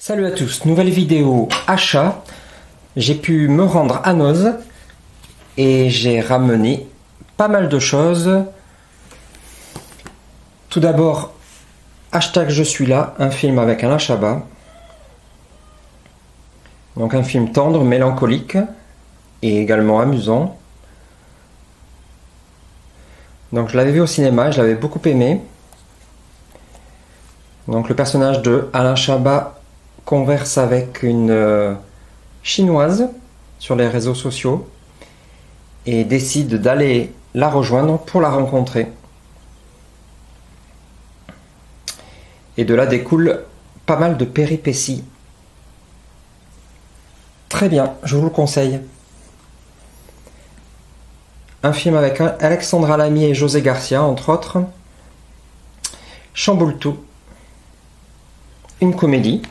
Salut à tous, nouvelle vidéo achat. J'ai pu me rendre à Noz et j'ai ramené pas mal de choses. Tout d'abord, hashtag je suis là, un film avec Alain Chabat. Donc un film tendre, mélancolique et également amusant. Donc je l'avais vu au cinéma, je l'avais beaucoup aimé. Donc le personnage de Alain Chabat converse avec une chinoise sur les réseaux sociaux et décide d'aller la rejoindre pour la rencontrer. Et de là découle pas mal de péripéties. Très bien, je vous le conseille. Un film avec Alexandra Lamy et José Garcia, entre autres. Chamboule tout. Une comédie.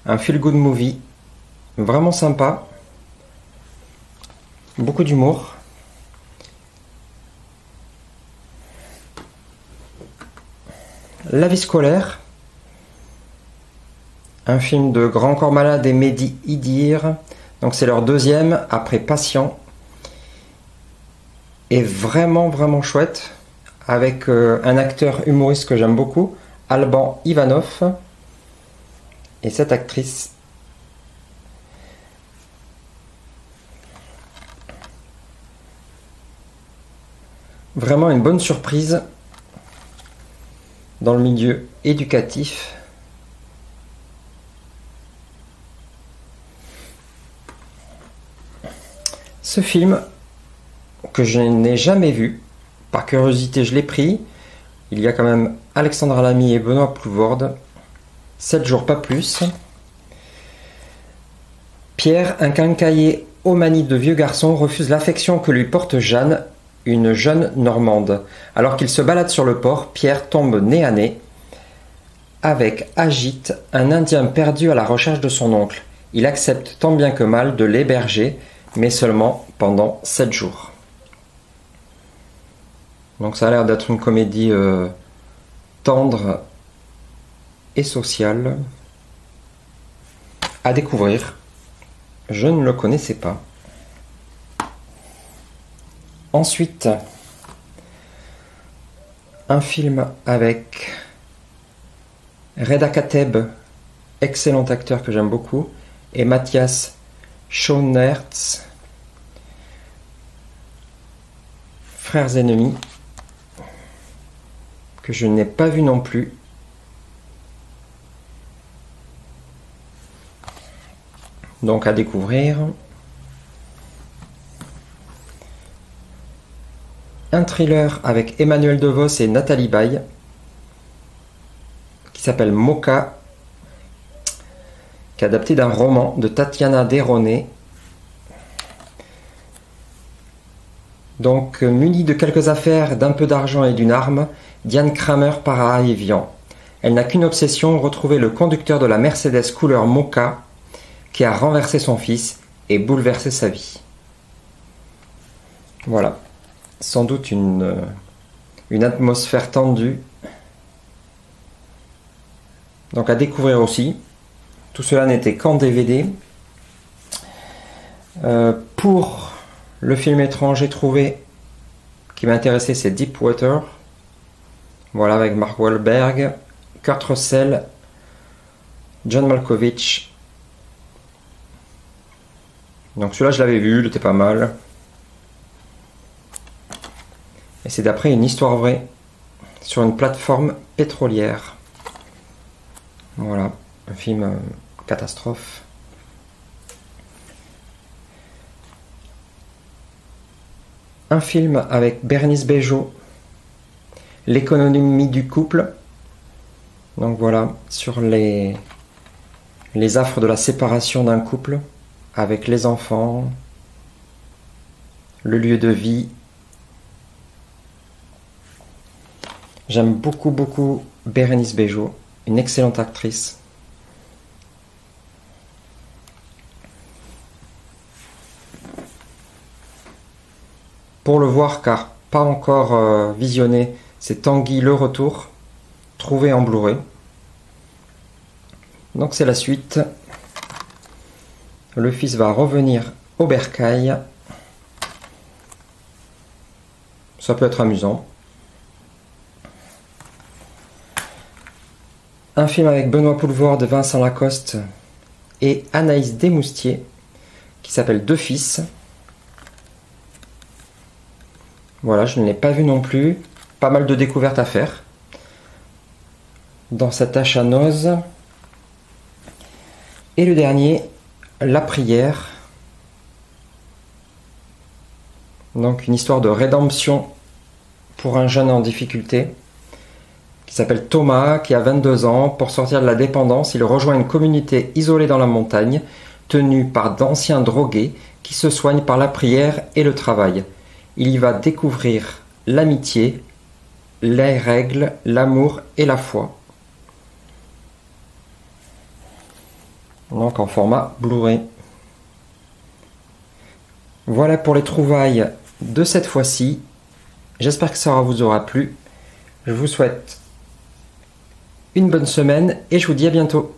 Un feel-good movie. Vraiment sympa. Beaucoup d'humour. La vie scolaire. Un film de Grand Corps Malade et Mehdi Idir. Donc c'est leur deuxième après Patient. Et vraiment chouette. Avec un acteur humoriste que j'aime beaucoup, Alban Ivanov. Et cette actrice. Vraiment une bonne surprise dans le milieu éducatif. Ce film, que je n'ai jamais vu, par curiosité je l'ai pris. Il y a quand même Alexandra Lamy et Benoît Poelvoorde. 7 jours, pas plus. Pierre, un quincaillier aux manies de vieux garçon, refuse l'affection que lui porte Jeanne, une jeune Normande. Alors qu'il se balade sur le port, Pierre tombe nez à nez avec Agit, un Indien perdu à la recherche de son oncle. Il accepte tant bien que mal de l'héberger, mais seulement pendant 7 jours. Donc ça a l'air d'être une comédie tendre et sociale à découvrir. Je ne le connaissais pas. Ensuite, un film avec Reda Kateb, excellent acteur que j'aime beaucoup, et Matthias Schoenaerts, Frères ennemis, que je n'ai pas vu non plus. Donc à découvrir. Un thriller avec Emmanuel DeVos et Nathalie Baye qui s'appelle Mocha, qui est adapté d'un roman de Tatiana Deronné. Donc munie de quelques affaires, d'un peu d'argent et d'une arme, Diane Kramer part à Evian. Elle n'a qu'une obsession, retrouver le conducteur de la Mercedes couleur Mocha qui a renversé son fils et bouleversé sa vie. Voilà. Sans doute une atmosphère tendue. Donc à découvrir aussi. Tout cela n'était qu'en DVD. Pour le film étranger trouvé qui m'intéressait, c'est Deepwater. Voilà, avec Mark Wahlberg, Kurt Russell, John Malkovich. Donc celui-là je l'avais vu, il était pas mal. Et c'est d'après une histoire vraie sur une plateforme pétrolière. Voilà, un film catastrophe. Un film avec Bérénice Bejo, L'économie du couple. Donc voilà, sur les affres de la séparation d'un couple, avec les enfants, le lieu de vie. J'aime beaucoup Bérénice Bejo, une excellente actrice. Pour le voir, car pas encore visionné, c'est Tanguy le Retour, retrouver en Blu-ray. Donc c'est la suite. Le fils va revenir au bercail. Ça peut être amusant. Un film avec Benoît Poelvoorde, Vincent Lacoste et Anaïs Desmoustiers qui s'appelle Deux fils. Voilà, je ne l'ai pas vu non plus. Pas mal de découvertes à faire dans cette tâche à noz. Et le dernier, La prière. Donc une histoire de rédemption pour un jeune en difficulté qui s'appelle Thomas, qui a 22 ans. Pour sortir de la dépendance, il rejoint une communauté isolée dans la montagne, tenue par d'anciens drogués qui se soignent par la prière et le travail. Il y va découvrir l'amitié, les règles, l'amour et la foi. Donc en format Blu-ray. Voilà pour les trouvailles de cette fois-ci. J'espère que ça vous aura plu. Je vous souhaite une bonne semaine et je vous dis à bientôt.